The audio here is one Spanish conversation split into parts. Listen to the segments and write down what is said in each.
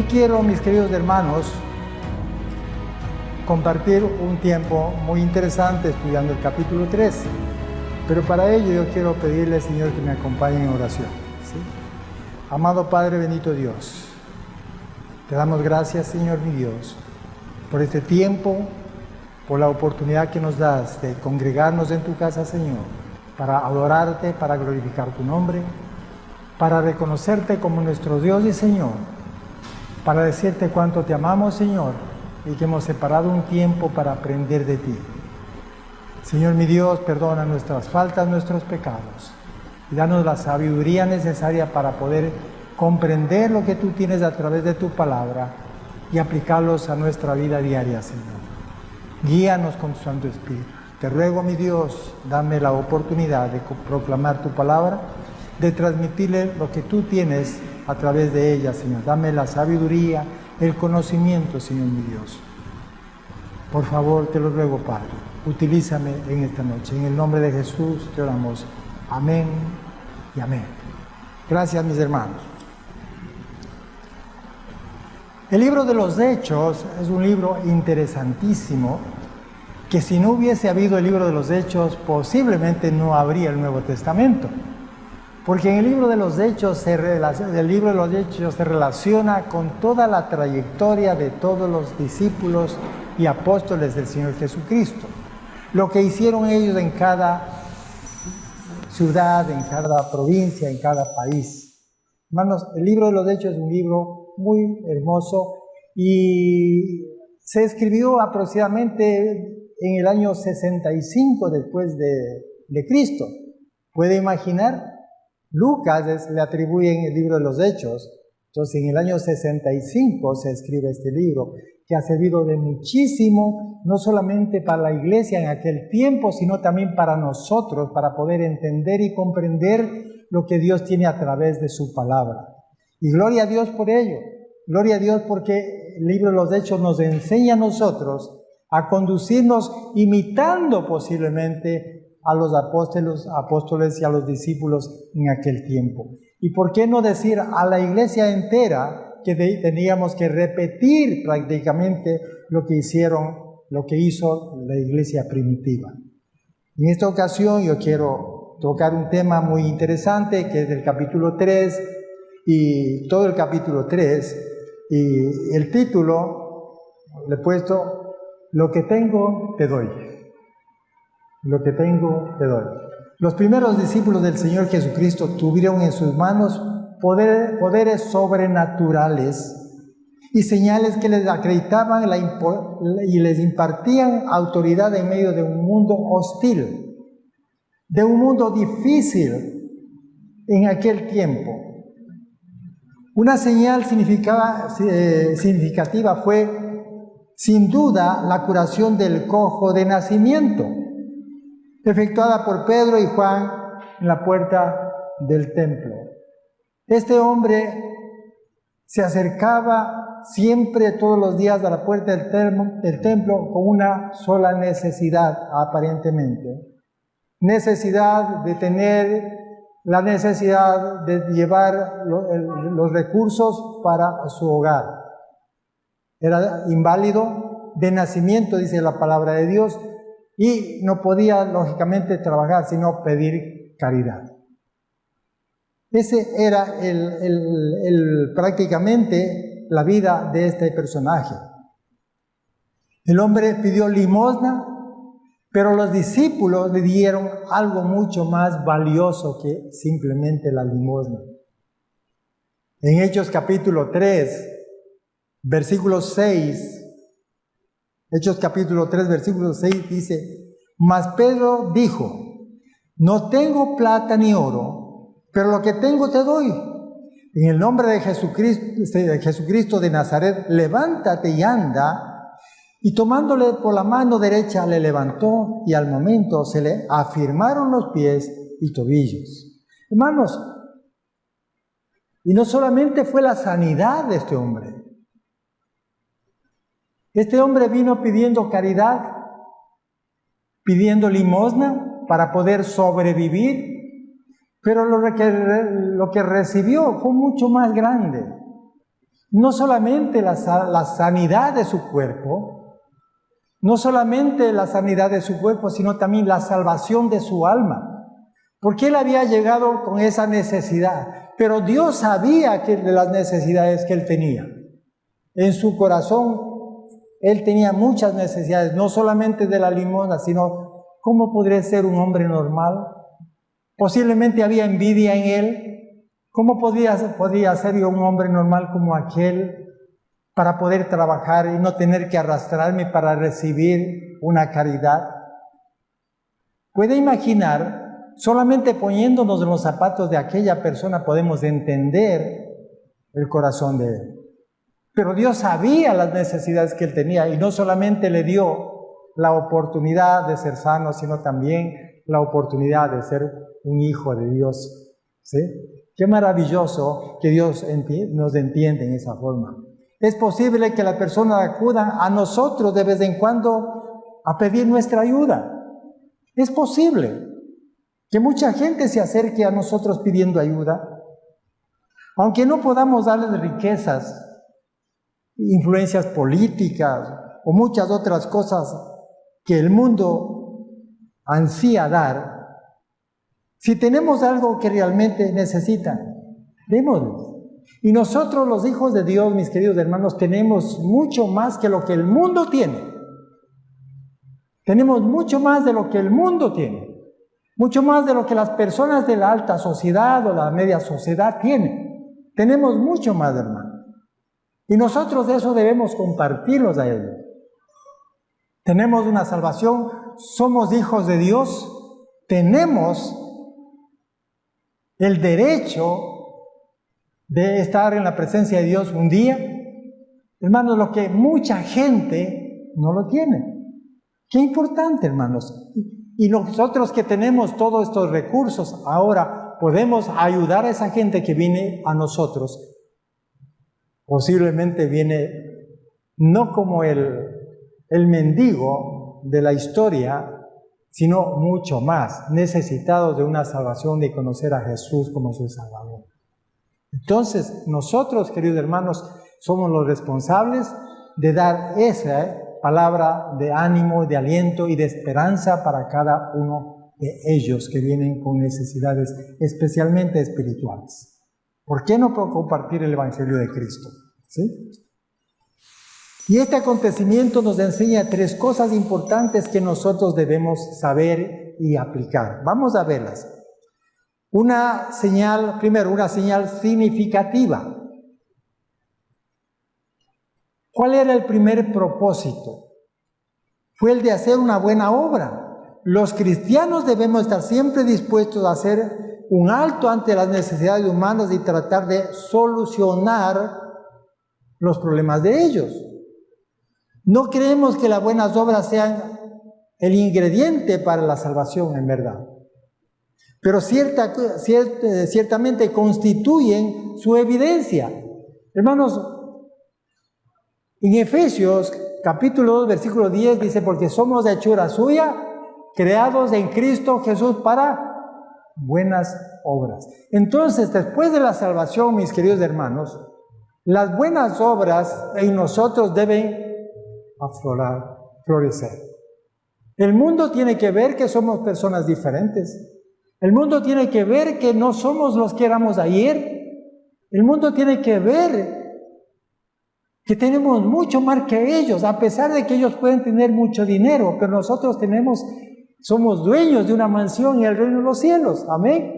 Hoy quiero, mis queridos hermanos, compartir un tiempo muy interesante estudiando el capítulo 3. Pero para ello yo quiero pedirle, Señor, que me acompañe en oración, ¿sí? Amado Padre, bendito Dios, te damos gracias, Señor mi Dios, por este tiempo, por la oportunidad que nos das de congregarnos en tu casa, Señor, para adorarte, para glorificar tu nombre, para reconocerte como nuestro Dios y Señor, para decirte cuánto te amamos, Señor, y que hemos separado un tiempo para aprender de ti. Señor mi Dios, perdona nuestras faltas, nuestros pecados, y danos la sabiduría necesaria para poder comprender lo que tú tienes a través de tu palabra y aplicarlos a nuestra vida diaria, Señor. Guíanos con tu Santo Espíritu. Te ruego, mi Dios, dame la oportunidad de proclamar tu palabra, de transmitirle lo que tú tienes a través de ella, Señor. Dame la sabiduría, el conocimiento, Señor mi Dios. Por favor, te lo ruego, Padre. Utilízame en esta noche. En el nombre de Jesús te oramos. Amén y amén. Gracias, mis hermanos. El libro de los Hechos es un libro interesantísimo, que si no hubiese habido el libro de los Hechos, posiblemente no habría el Nuevo Testamento. Porque en el libro de los Hechos se relaciona con toda la trayectoria de todos los discípulos y apóstoles del Señor Jesucristo. Lo que hicieron ellos en cada ciudad, en cada provincia, en cada país. Hermanos, el libro de los Hechos es un libro muy hermoso y se escribió aproximadamente en el año 65 después de Cristo. ¿Puede imaginar? Lucas le atribuyen el libro de los Hechos. Entonces, en el año 65 se escribe este libro, que ha servido de muchísimo, no solamente para la iglesia en aquel tiempo, sino también para nosotros, para poder entender y comprender lo que Dios tiene a través de su palabra. Y gloria a Dios por ello. Gloria a Dios porque el libro de los Hechos nos enseña a nosotros a conducirnos imitando posiblemente a los apóstoles y a los discípulos en aquel tiempo. ¿Y por qué no decir a la iglesia entera que teníamos que repetir prácticamente lo que hizo la iglesia primitiva? En esta ocasión yo quiero tocar un tema muy interesante que es del capítulo 3 y todo el capítulo 3, y el título le he puesto "Lo que tengo te doy". Lo que tengo te doy. Los primeros discípulos del Señor Jesucristo tuvieron en sus manos poderes sobrenaturales y señales que les acreditaban y les impartían autoridad en medio de un mundo hostil, de un mundo difícil en aquel tiempo. Una señal significativa fue, sin duda, la curación del cojo de nacimiento, efectuada por Pedro y Juan en la puerta del templo. Este hombre se acercaba siempre, todos los días, a la puerta del templo con una sola necesidad, aparentemente. La necesidad de llevar los recursos para su hogar. Era inválido de nacimiento, dice la palabra de Dios, y no podía, lógicamente, trabajar, sino pedir caridad. Ese era prácticamente la vida de este personaje. El hombre pidió limosna, pero los discípulos le dieron algo mucho más valioso que simplemente la limosna. En Hechos capítulo 3, versículo 6, Hechos capítulo 3, versículo 6 dice: Mas Pedro dijo: No tengo plata ni oro, pero lo que tengo te doy. En el nombre de Jesucristo de Nazaret, levántate y anda. Y tomándole por la mano derecha le levantó, y al momento se le afirmaron los pies y tobillos. Hermanos, y no solamente fue la sanidad de este hombre. Este hombre vino pidiendo caridad, pidiendo limosna para poder sobrevivir, pero lo que recibió fue mucho más grande. no solamente la sanidad de su cuerpo, no solamente la sanidad de su cuerpo, sino también la salvación de su alma. Porque él había llegado con esa necesidad, pero Dios sabía de las necesidades que él tenía. En su corazón, él tenía muchas necesidades, no solamente de la limosna, sino ¿cómo podría ser un hombre normal? Posiblemente había envidia en él. ¿Cómo podía ser yo un hombre normal como aquel para poder trabajar y no tener que arrastrarme para recibir una caridad? Puede imaginar, solamente poniéndonos en los zapatos de aquella persona podemos entender el corazón de él. Pero Dios sabía las necesidades que él tenía y no solamente le dio la oportunidad de ser sano, sino también la oportunidad de ser un hijo de Dios. ¿Sí? Qué maravilloso que Dios nos entiende en esa forma. Es posible que la persona acuda a nosotros de vez en cuando a pedir nuestra ayuda. Es posible que mucha gente se acerque a nosotros pidiendo ayuda. Aunque no podamos darles riquezas, influencias políticas o muchas otras cosas que el mundo ansía dar, si tenemos algo que realmente necesitan, démosles. Y nosotros los hijos de Dios, mis queridos hermanos, tenemos mucho más que lo que el mundo tiene. Tenemos mucho más de lo que el mundo tiene. Mucho más de lo que las personas de la alta sociedad o la media sociedad tienen. Tenemos mucho más, hermano. Y nosotros de eso debemos compartirlos a ellos. Tenemos una salvación, somos hijos de Dios, tenemos el derecho de estar en la presencia de Dios un día. Hermanos, lo que mucha gente no lo tiene. Qué importante, hermanos. Y nosotros que tenemos todos estos recursos, ahora podemos ayudar a esa gente que viene a nosotros. Posiblemente viene no como el mendigo de la historia, sino mucho más, necesitados de una salvación, de conocer a Jesús como su Salvador. Entonces, nosotros, queridos hermanos, somos los responsables de dar esa palabra de ánimo, de aliento y de esperanza para cada uno de ellos que vienen con necesidades especialmente espirituales. ¿Por qué no compartir el Evangelio de Cristo? ¿Sí? Y este acontecimiento nos enseña 3 cosas importantes que nosotros debemos saber y aplicar. Vamos a verlas. Una señal, primero, una señal significativa. ¿Cuál era el primer propósito? Fue el de hacer una buena obra. Los cristianos debemos estar siempre dispuestos a hacer un alto ante las necesidades humanas y tratar de solucionar los problemas de ellos. No creemos que las buenas obras sean el ingrediente para la salvación, en verdad. Pero ciertamente constituyen su evidencia. Hermanos, en Efesios capítulo 2, versículo 10 dice, porque somos de hechura suya, creados en Cristo Jesús para buenas obras. Entonces, después de la salvación, mis queridos hermanos, las buenas obras en nosotros deben aflorar, florecer. El mundo tiene que ver que somos personas diferentes. El mundo tiene que ver que no somos los que éramos ayer. El mundo tiene que ver que tenemos mucho más que ellos, a pesar de que ellos pueden tener mucho dinero, pero nosotros somos dueños de una mansión en el reino de los cielos. Amén.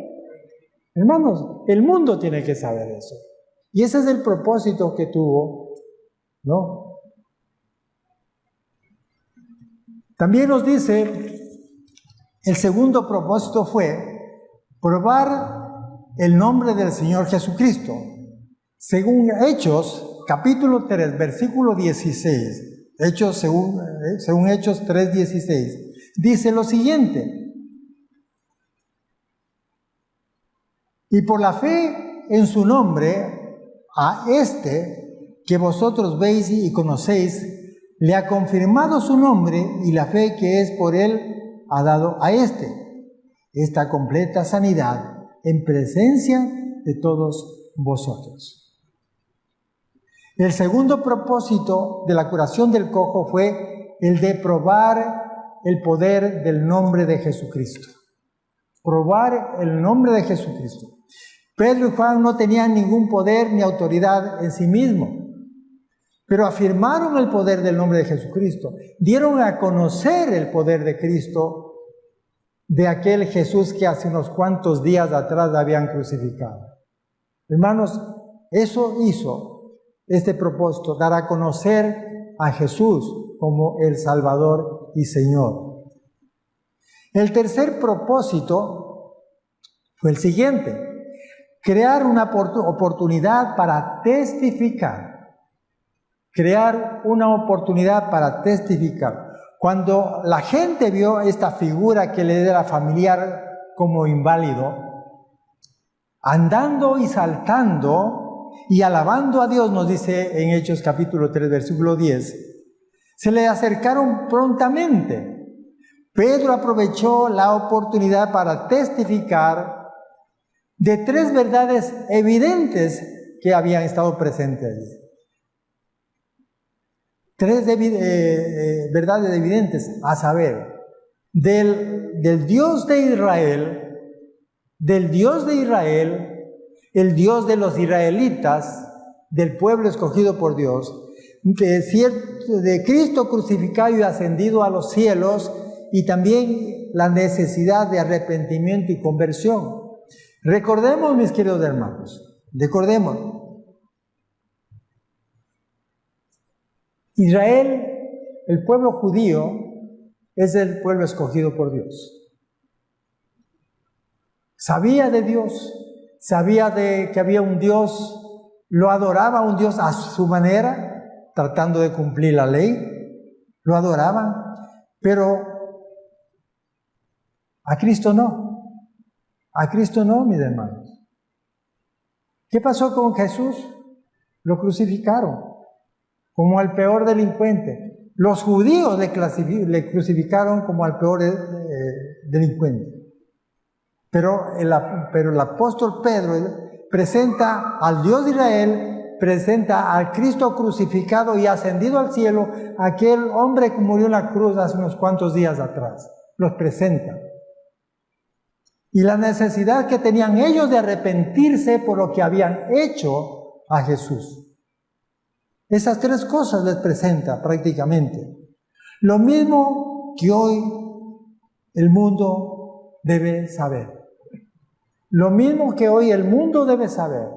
Hermanos, el mundo tiene que saber eso. Y ese es el propósito que tuvo, ¿no? También nos dice, el segundo propósito fue probar el nombre del Señor Jesucristo. Según Hechos, capítulo 3, versículo 16, según Hechos 3, 16, dice lo siguiente: y por la fe en su nombre, a este que vosotros veis y conocéis, le ha confirmado su nombre, y la fe que es por él ha dado a esta completa sanidad en presencia de todos vosotros. El segundo propósito de la curación del cojo fue el de probar el poder del nombre de Jesucristo. Probar el nombre de Jesucristo. Pedro y Juan no tenían ningún poder ni autoridad en sí mismos, pero afirmaron el poder del nombre de Jesucristo. Dieron a conocer el poder de Cristo, de aquel Jesús que hace unos cuantos días atrás habían crucificado. Hermanos, eso hizo este propósito, dar a conocer a Jesús como el Salvador y Señor. El tercer propósito fue el siguiente: crear una oportunidad para testificar. Crear una oportunidad para testificar. Cuando la gente vio esta figura que le era familiar como inválido, andando y saltando y alabando a Dios, nos dice en Hechos capítulo 3, versículo 10, se le acercaron prontamente. Pedro aprovechó la oportunidad para testificar de 3 verdades evidentes que habían estado presentes allí. 3 verdades evidentes, a saber, del Dios de Israel, el Dios de los israelitas, del pueblo escogido por Dios, de Cristo crucificado y ascendido a los cielos, y también la necesidad de arrepentimiento y conversión. Recordemos, mis queridos hermanos, recordemos. Israel, el pueblo judío, es el pueblo escogido por Dios. Sabía de Dios, sabía de que había un Dios, lo adoraba a un Dios a su manera, tratando de cumplir la ley, lo adoraban, pero a Cristo no. A Cristo no, mis hermanos. ¿Qué pasó con Jesús? Lo crucificaron como al peor delincuente. Los judíos le crucificaron como al peor delincuente. Pero el apóstol Pedro presenta al Dios de Israel, presenta al Cristo crucificado y ascendido al cielo, aquel hombre que murió en la cruz hace unos cuantos días atrás. Los presenta. Y la necesidad que tenían ellos de arrepentirse por lo que habían hecho a Jesús. Esas 3 cosas les presenta prácticamente. Lo mismo que hoy el mundo debe saber. Lo mismo que hoy el mundo debe saber.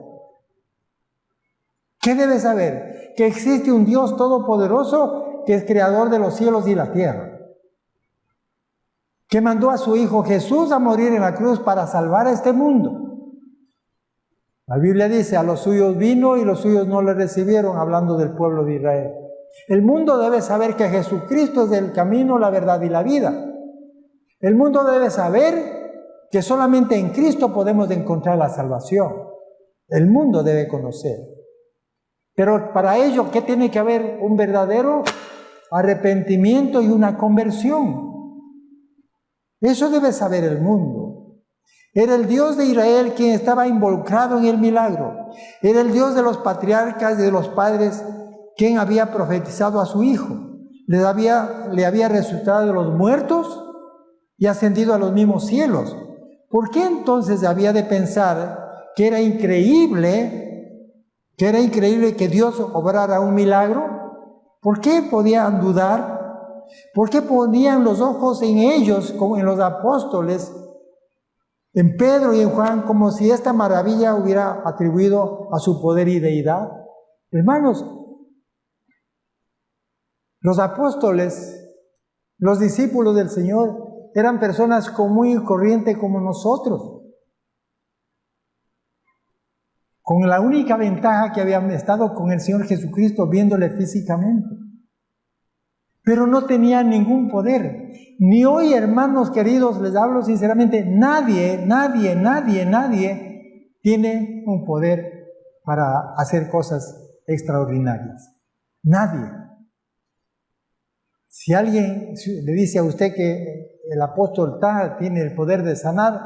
¿Qué debe saber? Que existe un Dios todopoderoso que es creador de los cielos y la tierra. Que mandó a su Hijo Jesús a morir en la cruz para salvar a este mundo. La Biblia dice, a los suyos vino y los suyos no le recibieron, hablando del pueblo de Israel. El mundo debe saber que Jesucristo es el camino, la verdad y la vida. El mundo debe saber que solamente en Cristo podemos encontrar la salvación. El mundo debe conocer. Pero para ello, ¿qué tiene que haber? Un verdadero arrepentimiento y una conversión. Eso debe saber el mundo. Era el Dios de Israel quien estaba involucrado en el milagro. Era el Dios de los patriarcas y de los padres quien había profetizado a su Hijo. Le había resucitado de los muertos y ascendido a los mismos cielos. ¿Por qué entonces había de pensar que era increíble que Dios obrara un milagro? ¿Por qué podían dudar? ¿Por qué ponían los ojos en ellos, como en los apóstoles, en Pedro y en Juan, como si esta maravilla hubiera atribuido a su poder y deidad? Hermanos, los apóstoles, los discípulos del Señor, eran personas común y corriente como nosotros, con la única ventaja que habían estado con el Señor Jesucristo viéndole físicamente. Pero no tenían ningún poder. Ni hoy, hermanos queridos, les hablo sinceramente, nadie tiene un poder para hacer cosas extraordinarias. Nadie. Si alguien le dice a usted que el apóstol tal tiene el poder de sanar,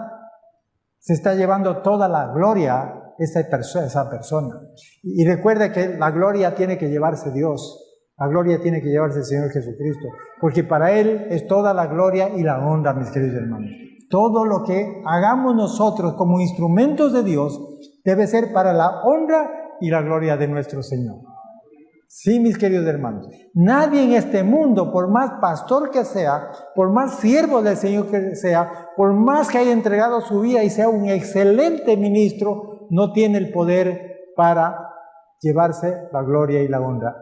se está llevando toda la gloria esa persona. Y recuerda que la gloria tiene que llevarse Dios. La gloria tiene que llevarse el Señor Jesucristo, porque para Él es toda la gloria y la honra, mis queridos hermanos. Todo lo que hagamos nosotros como instrumentos de Dios debe ser para la honra y la gloria de nuestro Señor. Sí, mis queridos hermanos, nadie en este mundo, por más pastor que sea, por más siervo del Señor que sea, por más que haya entregado su vida y sea un excelente ministro, no tiene el poder para llevarse la gloria y la honra.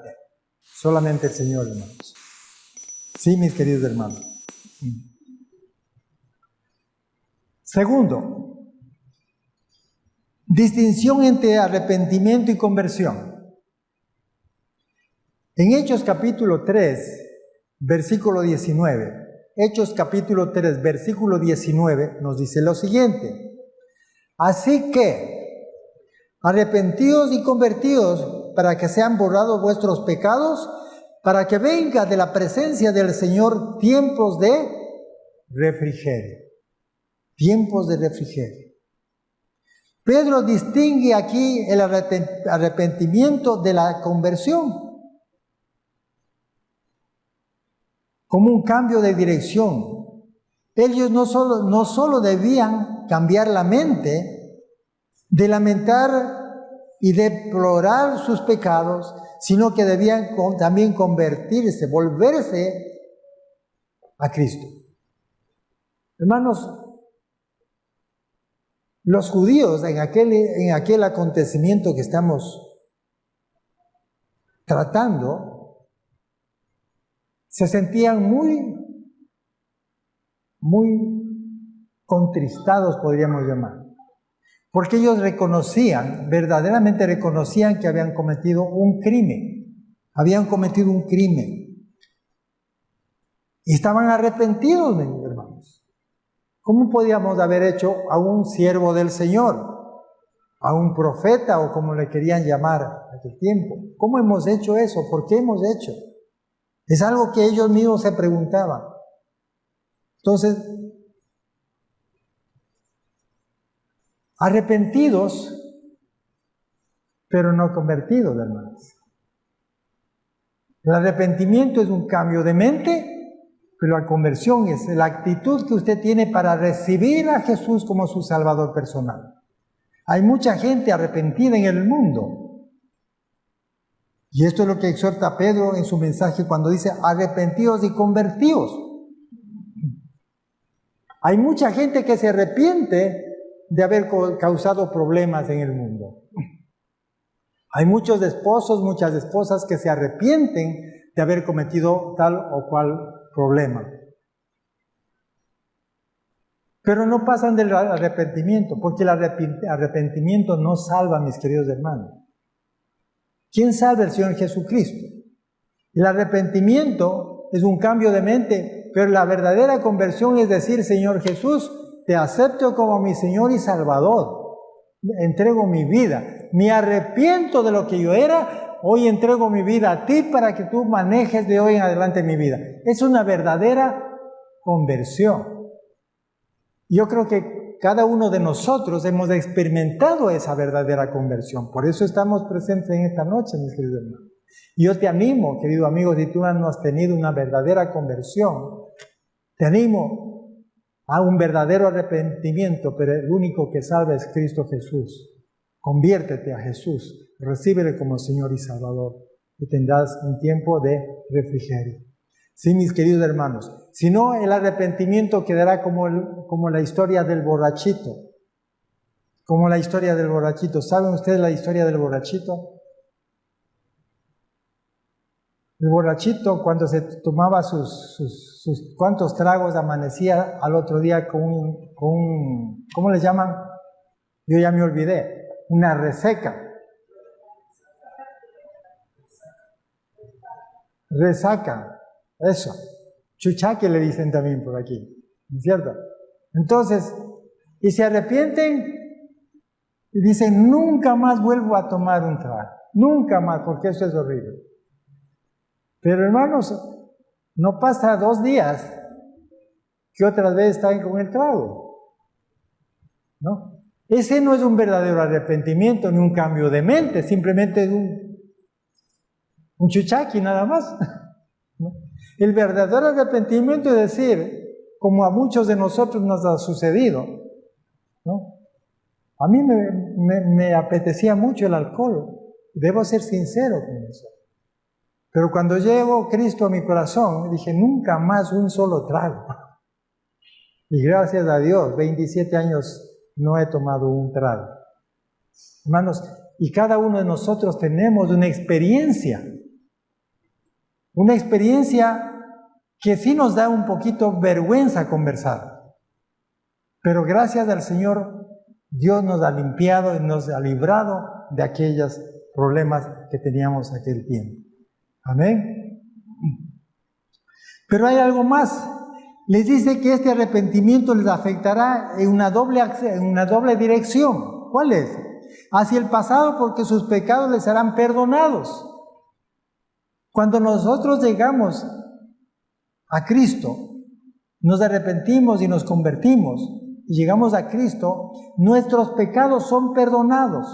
Solamente el Señor, hermanos. Sí, mis queridos hermanos. Segundo, distinción entre arrepentimiento y conversión. En Hechos capítulo 3, versículo 19, Hechos capítulo 3, versículo 19, nos dice lo siguiente: así que, arrepentidos y convertidos para que sean borrados vuestros pecados, para que venga de la presencia del Señor tiempos de refrigerio. Tiempos de refrigerio. Pedro distingue aquí el arrepentimiento de la conversión como un cambio de dirección. Ellos no solo debían cambiar la mente, de lamentar y deplorar sus pecados, sino que debían también convertirse, volverse a Cristo. Hermanos, los judíos en aquel acontecimiento que estamos tratando, se sentían muy contristados, podríamos llamar. Porque ellos verdaderamente reconocían que habían cometido un crimen. Habían cometido un crimen. Y estaban arrepentidos, mis hermanos. ¿Cómo podíamos haber hecho a un siervo del Señor? A un profeta, o como le querían llamar en aquel tiempo. ¿Cómo hemos hecho eso? ¿Por qué hemos hecho? Es algo que ellos mismos se preguntaban. Entonces, arrepentidos, pero no convertidos, hermanos. El arrepentimiento es un cambio de mente, pero la conversión es la actitud que usted tiene para recibir a Jesús como su Salvador personal. Hay mucha gente arrepentida en el mundo. Y esto es lo que exhorta Pedro en su mensaje cuando dice arrepentidos y convertidos. Hay mucha gente que se arrepiente de haber causado problemas en el mundo. Hay muchos esposos, muchas esposas que se arrepienten de haber cometido tal o cual problema. Pero no pasan del arrepentimiento, porque el arrepentimiento no salva, mis queridos hermanos. ¿Quién salva? El Señor Jesucristo. El arrepentimiento es un cambio de mente, pero la verdadera conversión es decir, Señor Jesús, te acepto como mi Señor y Salvador. Entrego mi vida. Me arrepiento de lo que yo era. Hoy entrego mi vida a ti para que tú manejes de hoy en adelante mi vida. Es una verdadera conversión. Yo creo que cada uno de nosotros hemos experimentado esa verdadera conversión. Por eso estamos presentes en esta noche, mis queridos hermanos. Y yo te animo, querido amigo, si tú no has tenido una verdadera conversión, te animo a un verdadero arrepentimiento, pero el único que salva es Cristo Jesús. Conviértete a Jesús, recíbele como Señor y Salvador, y tendrás un tiempo de refrigerio. Sí, mis queridos hermanos, si no, el arrepentimiento quedará como la historia del borrachito. Como la historia del borrachito. ¿Saben ustedes la historia del borrachito? El borrachito, cuando se tomaba sus cuantos tragos, amanecía al otro día con un ¿cómo le llaman? Yo ya me olvidé. Una resaca. Resaca. Eso. Chuchaque le dicen también por aquí. ¿No es cierto? Entonces, y se arrepienten y dicen, nunca más vuelvo a tomar un trago. Nunca más, porque eso es horrible. Pero hermanos, no pasa 2 días que otras veces están con el trago, ¿no? Ese no es un verdadero arrepentimiento ni un cambio de mente, simplemente es un chuchaqui nada más. ¿No? El verdadero arrepentimiento es decir, como a muchos de nosotros nos ha sucedido, ¿no? A mí me apetecía mucho el alcohol, debo ser sincero con eso. Pero cuando llegó Cristo a mi corazón, dije, nunca más un solo trago. Y gracias a Dios, 27 años no he tomado un trago. Hermanos, y cada uno de nosotros tenemos una experiencia que sí nos da un poquito vergüenza conversar. Pero gracias al Señor, Dios nos ha limpiado y nos ha librado de aquellos problemas que teníamos aquel tiempo. Amén. Pero hay algo más. Les dice que este arrepentimiento les afectará en una doble dirección. ¿Cuál es? Hacia el pasado, porque sus pecados les serán perdonados. Cuando nosotros llegamos a Cristo, nos arrepentimos y nos convertimos, y llegamos a Cristo, nuestros pecados son perdonados.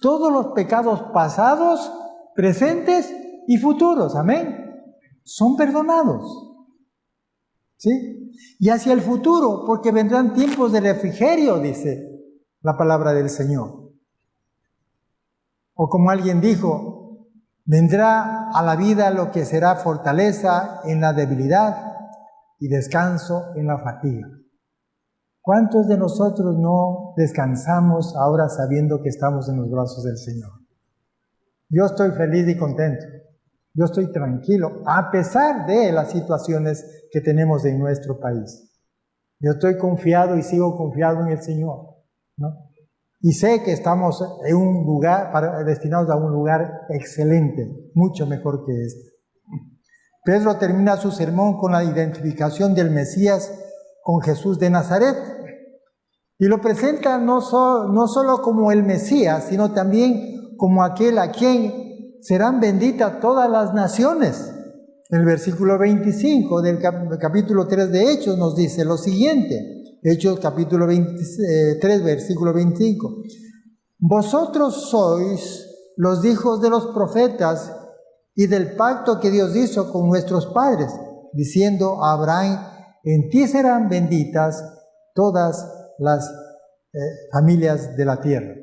Todos los pecados pasados, presentes y futuros, amén, son perdonados. ¿Sí? Y hacia el futuro, porque vendrán tiempos de refrigerio, dice la palabra del Señor. O como alguien dijo, vendrá a la vida lo que será fortaleza en la debilidad y descanso en la fatiga. ¿Cuántos de nosotros no descansamos ahora sabiendo que estamos en los brazos del Señor? Yo estoy feliz y contento. Yo estoy tranquilo, a pesar de las situaciones que tenemos en nuestro país. Yo estoy confiado y sigo confiado en el Señor, ¿no? Y sé que estamos en un lugar, destinados a un lugar excelente, mucho mejor que este. Pedro termina su sermón con la identificación del Mesías con Jesús de Nazaret. Y lo presenta no solo como el Mesías, sino también como aquel a quien serán benditas todas las naciones. El versículo 25 del capítulo 3 de Hechos nos dice lo siguiente. Hechos capítulo 23, versículo 25. Vosotros sois los hijos de los profetas y del pacto que Dios hizo con nuestros padres, diciendo a Abraham, en ti serán benditas todas las familias de la tierra.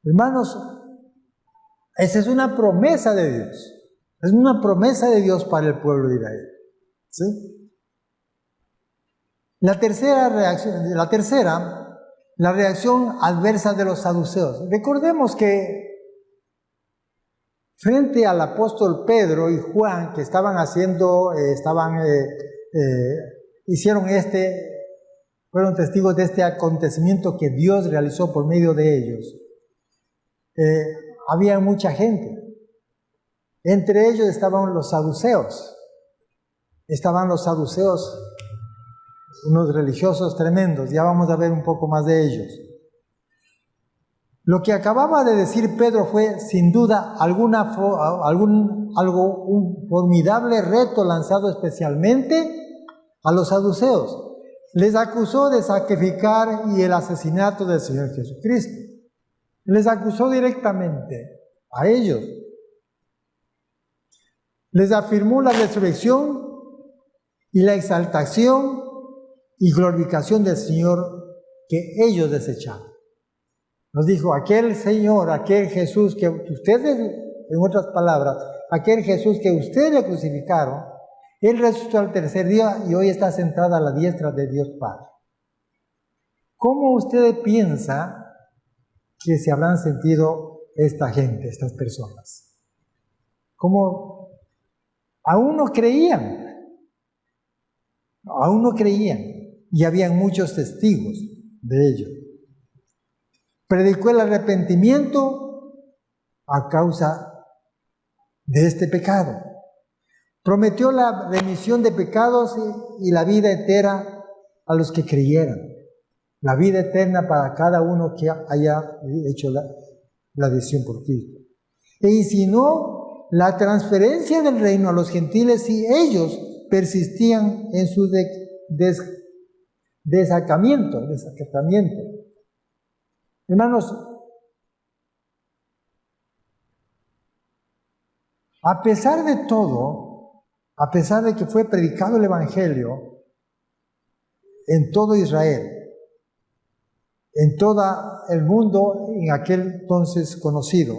Hermanos, esa es una promesa de Dios. Es una promesa de Dios para el pueblo de Israel. ¿Sí? La tercera, la reacción adversa de los saduceos. Recordemos que frente al apóstol Pedro y Juan, que fueron testigos de este acontecimiento que Dios realizó por medio de ellos, había mucha gente. Entre ellos estaban los saduceos. Unos religiosos tremendos. Ya vamos a ver un poco más de ellos. Lo que acababa de decir Pedro fue, sin duda, un formidable reto lanzado especialmente a los saduceos. Les acusó de sacrificar y el asesinato del Señor Jesucristo. Les acusó directamente a ellos. Les afirmó la resurrección y la exaltación y glorificación del Señor que ellos desecharon. Nos dijo, aquel Señor, aquel Jesús que ustedes, en otras palabras, aquel Jesús que ustedes le crucificaron, Él resucitó al tercer día y hoy está sentado a la diestra de Dios Padre. ¿Cómo usted piensa que se habrán sentido esta gente, estas personas? ¿Cómo? Aún no creían y habían muchos testigos de ello. Predicó el arrepentimiento a causa de este pecado. Prometió la remisión de pecados y la vida eterna a los que creyeran. La vida eterna para cada uno que haya hecho la decisión por Cristo. E insinuó la transferencia del reino a los gentiles si ellos persistían en su desacatamiento. Hermanos, a pesar de todo, a pesar de que fue predicado el Evangelio en todo Israel, en todo el mundo en aquel entonces conocido,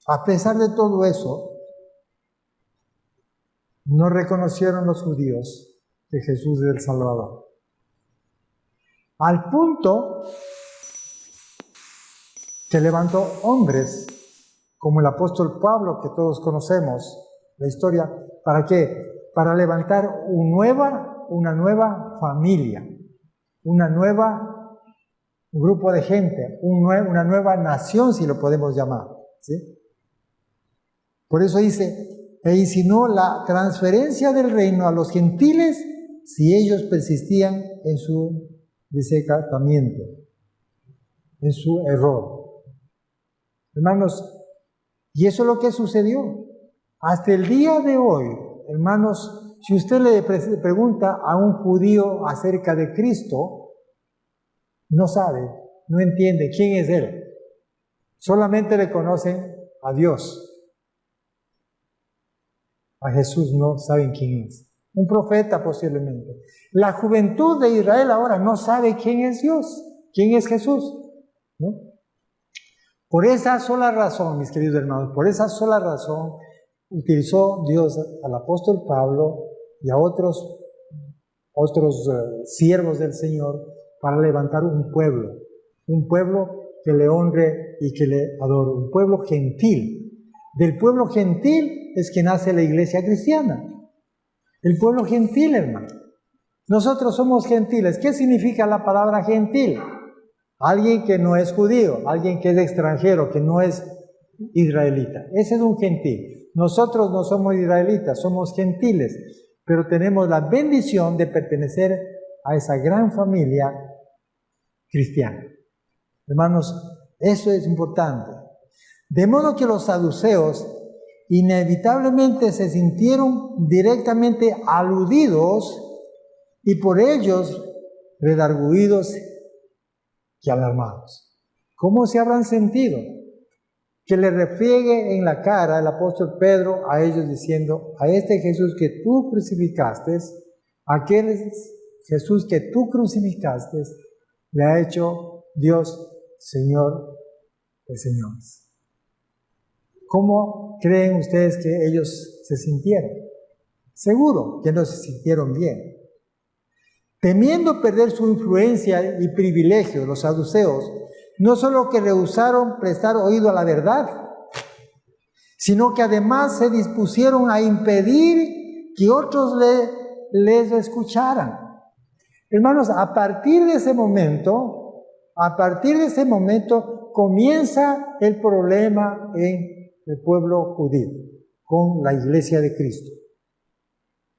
a pesar de todo eso, no reconocieron los judíos que Jesús es el Salvador. Al punto que levantó hombres, como el apóstol Pablo, que todos conocemos la historia, ¿para qué? Para levantar una nueva familia, un grupo de gente, una nueva nación, si lo podemos llamar, ¿sí? Por eso dice, e insinuó la transferencia del reino a los gentiles si ellos persistían en su desacatamiento, en su error. Hermanos, y eso es lo que sucedió. Hasta el día de hoy, hermanos, si usted le pregunta a un judío acerca de Cristo, no sabe, no entiende quién es Él. Solamente le conocen a Dios. A Jesús no saben quién es. Un profeta posiblemente. La juventud de Israel ahora no sabe quién es Dios, quién es Jesús, ¿no? Por esa sola razón, mis queridos hermanos, por esa sola razón utilizó Dios al apóstol Pablo y a otros siervos del Señor para levantar un pueblo que le honre y que le adore, un pueblo gentil. Del pueblo gentil es que nace la iglesia cristiana. El pueblo gentil, hermano. Nosotros somos gentiles. ¿Qué significa la palabra gentil? Alguien que no es judío, alguien que es extranjero, que no es israelita. Ese es un gentil. Nosotros no somos israelitas, somos gentiles, pero tenemos la bendición de pertenecer a esa gran familia cristiana. Hermanos, eso es importante. De modo que los saduceos inevitablemente se sintieron directamente aludidos y por ellos redarguidos y alarmados. ¿Cómo se habrán sentido? Que le refriegue en la cara el apóstol Pedro a ellos diciendo, a este Jesús que tú crucificaste, aquel Jesús que tú crucificaste, le ha hecho Dios Señor de señores. ¿Cómo creen ustedes que ellos se sintieron? Seguro que no se sintieron bien. Temiendo perder su influencia y privilegio, los saduceos, no solo que rehusaron prestar oído a la verdad, sino que además se dispusieron a impedir que otros les escucharan. Hermanos, a partir de ese momento comienza el problema en el pueblo judío, con la iglesia de Cristo.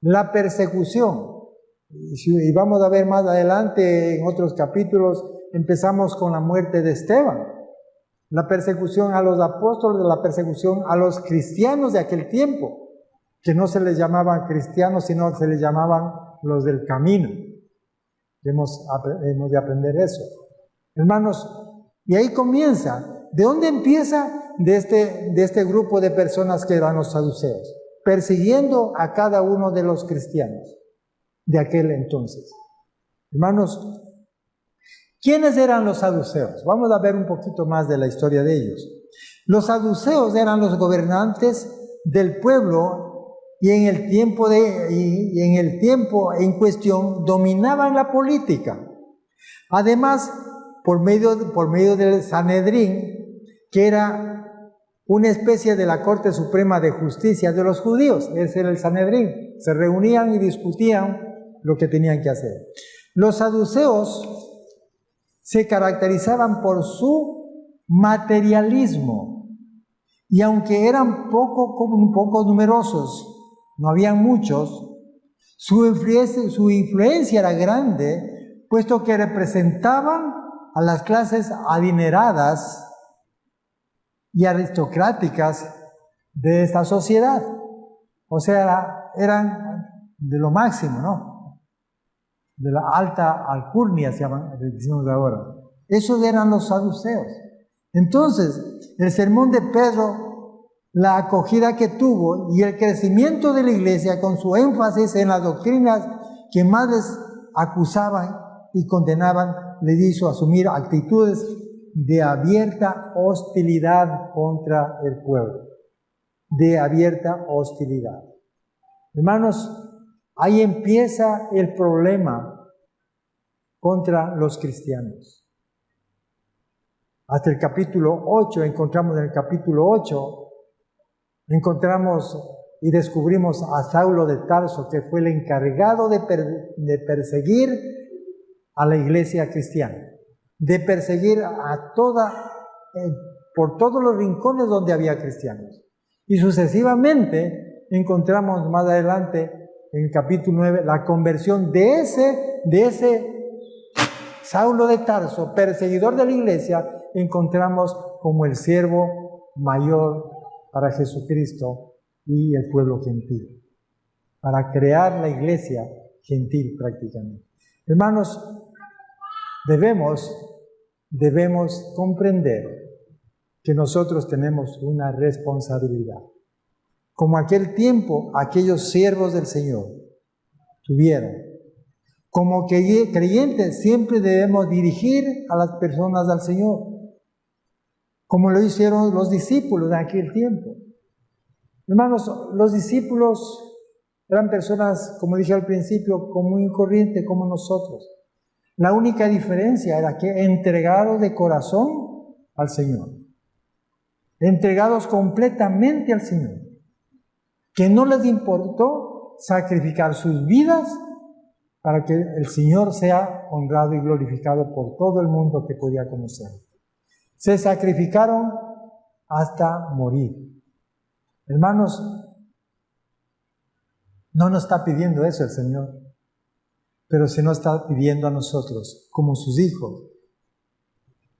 La persecución. Y vamos a ver más adelante en otros capítulos, empezamos con la muerte de Esteban. La persecución a los apóstoles, la persecución a los cristianos de aquel tiempo, que no se les llamaban cristianos, sino se les llamaban los del camino. Hemos de aprender eso. Hermanos, y ahí comienza. ¿De dónde empieza? De este grupo de personas que eran los saduceos, persiguiendo a cada uno de los cristianos de aquel entonces. Hermanos, ¿quiénes eran los saduceos? Vamos a ver un poquito más de la historia de ellos. Los saduceos eran los gobernantes del pueblo y en el tiempo en cuestión dominaban la política. Además, por medio del Sanedrín, que era una especie de la Corte Suprema de Justicia de los judíos. Ese era el Sanedrín. Se reunían y discutían lo que tenían que hacer. Los saduceos se caracterizaban por su materialismo. Y aunque eran un poco numerosos, no habían muchos, su influencia era grande, puesto que representaban a las clases adineradas y aristocráticas de esta sociedad. O sea, eran de lo máximo, ¿no? De la alta alcurnia, decimos ahora. Esos eran los saduceos. Entonces, el sermón de Pedro, la acogida que tuvo y el crecimiento de la iglesia con su énfasis en las doctrinas que más les acusaban y condenaban, le hizo asumir actitudes de abierta hostilidad contra el pueblo. De abierta hostilidad. Hermanos, ahí empieza el problema contra los cristianos. Hasta el capítulo 8, encontramos en el capítulo 8, encontramos y descubrimos a Saulo de Tarso, que fue el encargado de perseguir a la iglesia cristiana, de perseguir a por todos los rincones donde había cristianos. Y sucesivamente encontramos más adelante, en el capítulo 9, la conversión de ese Saulo de Tarso, perseguidor de la iglesia, encontramos como el siervo mayor para Jesucristo y el pueblo gentil, para crear la iglesia gentil prácticamente. Hermanos, debemos comprender que nosotros tenemos una responsabilidad. Como aquel tiempo, aquellos siervos del Señor tuvieron. Como creyentes siempre debemos dirigir a las personas al Señor, como lo hicieron los discípulos en aquel tiempo. Hermanos, los discípulos eran personas, como dije al principio, común y corriente como nosotros. La única diferencia era que entregados de corazón al Señor, entregados completamente al Señor, que no les importó sacrificar sus vidas para que el Señor sea honrado y glorificado por todo el mundo que podía conocer. Se sacrificaron hasta morir. Hermanos, no nos está pidiendo eso el Señor, pero se nos está pidiendo a nosotros, como sus hijos,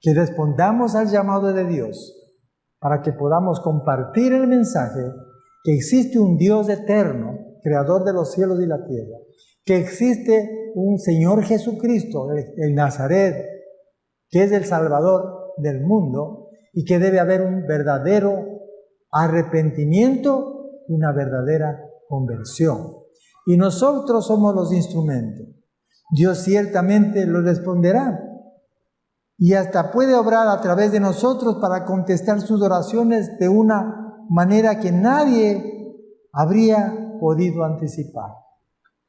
que respondamos al llamado de Dios para que podamos compartir el mensaje que existe un Dios eterno, creador de los cielos y la tierra, que existe un Señor Jesucristo, el Nazaret, que es el Salvador del mundo, y que debe haber un verdadero arrepentimiento, una verdadera conversión. Y nosotros somos los instrumentos. Dios ciertamente lo responderá. Y hasta puede obrar a través de nosotros para contestar sus oraciones de una manera que nadie habría podido anticipar.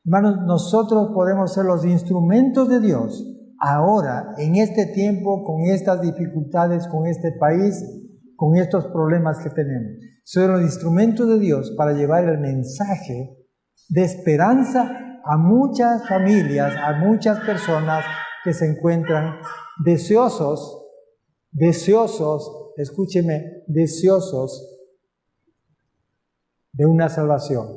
Hermanos, nosotros podemos ser los instrumentos de Dios ahora, en este tiempo, con estas dificultades, con este país, con estos problemas que tenemos. Son los instrumentos de Dios para llevar el mensaje de esperanza a muchas familias, a muchas personas que se encuentran deseosos, escúcheme, deseosos de una salvación,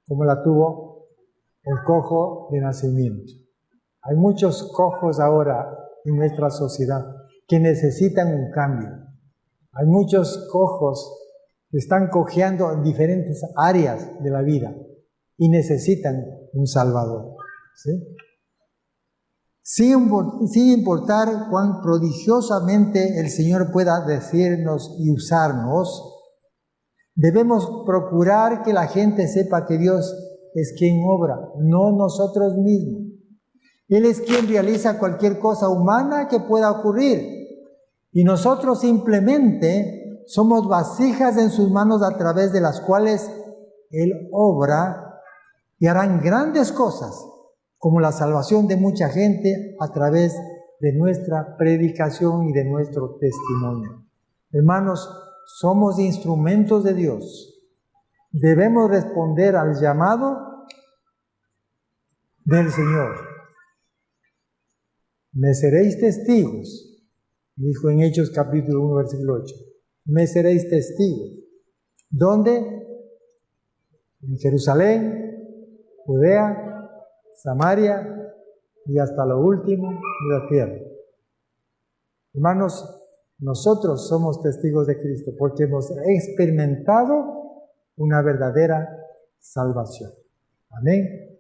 como la tuvo el cojo de nacimiento. Hay muchos cojos ahora en nuestra sociedad que necesitan un cambio. Hay muchos cojos que están cojeando en diferentes áreas de la vida y necesitan un Salvador. ¿Sí? Sin importar cuán prodigiosamente el Señor pueda decirnos y usarnos, debemos procurar que la gente sepa que Dios es quien obra, no nosotros mismos. Él es quien realiza cualquier cosa humana que pueda ocurrir. Y nosotros simplemente somos vasijas en sus manos a través de las cuales Él obra y harán grandes cosas, como la salvación de mucha gente a través de nuestra predicación y de nuestro testimonio. Hermanos, somos instrumentos de Dios. Debemos responder al llamado del Señor. Me seréis testigos, dijo en Hechos capítulo 1, versículo 8. Me seréis testigos. ¿Dónde? En Jerusalén, Judea, Samaria y hasta lo último de la tierra. Hermanos, nosotros somos testigos de Cristo porque hemos experimentado una verdadera salvación. Amén.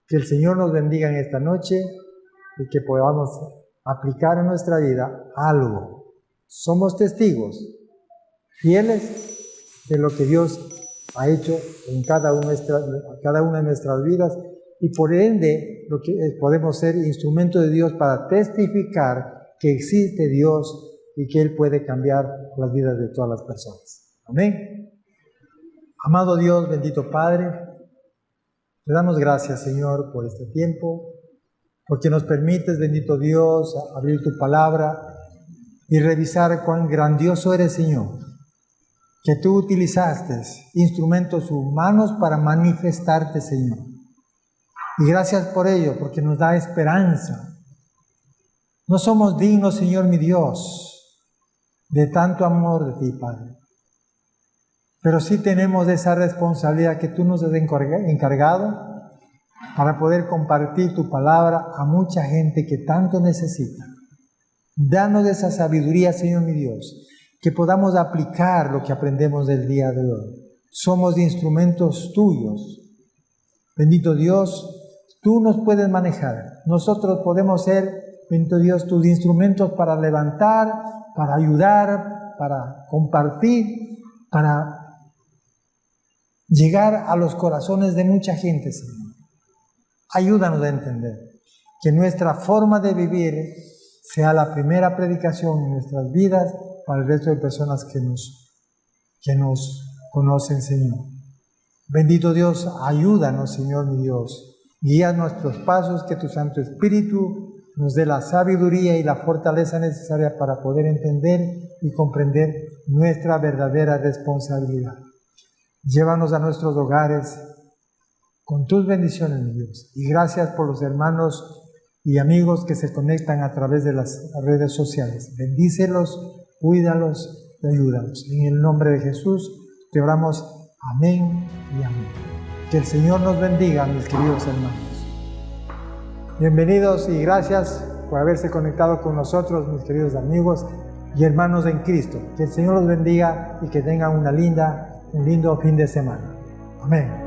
Que el Señor nos bendiga en esta noche y que podamos aplicar en nuestra vida algo. Somos testigos fieles de lo que Dios ha hecho en cada una de nuestras vidas, y por ende lo que podemos ser instrumento de Dios para testificar que existe Dios y que Él puede cambiar las vidas de todas las personas. Amén. Amado Dios, bendito Padre, te damos gracias, Señor, por este tiempo, porque nos permites, bendito Dios, abrir tu palabra y revisar cuán grandioso eres, Señor, que tú utilizaste instrumentos humanos para manifestarte, Señor. Y gracias por ello, porque nos da esperanza. No somos dignos, Señor mi Dios, de tanto amor de ti, Padre. Pero sí tenemos esa responsabilidad que tú nos has encargado para poder compartir tu palabra a mucha gente que tanto necesita. Danos esa sabiduría, Señor mi Dios, que podamos aplicar lo que aprendemos del día de hoy. Somos instrumentos tuyos. Bendito Dios, tú nos puedes manejar. Nosotros podemos ser, bendito Dios, tus instrumentos para levantar, para ayudar, para compartir, para llegar a los corazones de mucha gente, Señor. Ayúdanos a entender que nuestra forma de vivir sea la primera predicación en nuestras vidas para el resto de personas que nos conocen, Señor. Bendito Dios, ayúdanos, Señor mi Dios. Guía nuestros pasos, que tu Santo Espíritu nos dé la sabiduría y la fortaleza necesaria para poder entender y comprender nuestra verdadera responsabilidad. Llévanos a nuestros hogares con tus bendiciones, mi Dios. Y gracias por los hermanos y amigos que se conectan a través de las redes sociales. Bendícelos, cuídalos y ayúdalos. En el nombre de Jesús te oramos. Amén y amén. Que el Señor nos bendiga, mis queridos hermanos. Bienvenidos y gracias por haberse conectado con nosotros, mis queridos amigos y hermanos en Cristo. Que el Señor los bendiga y que tengan un lindo fin de semana. Amén.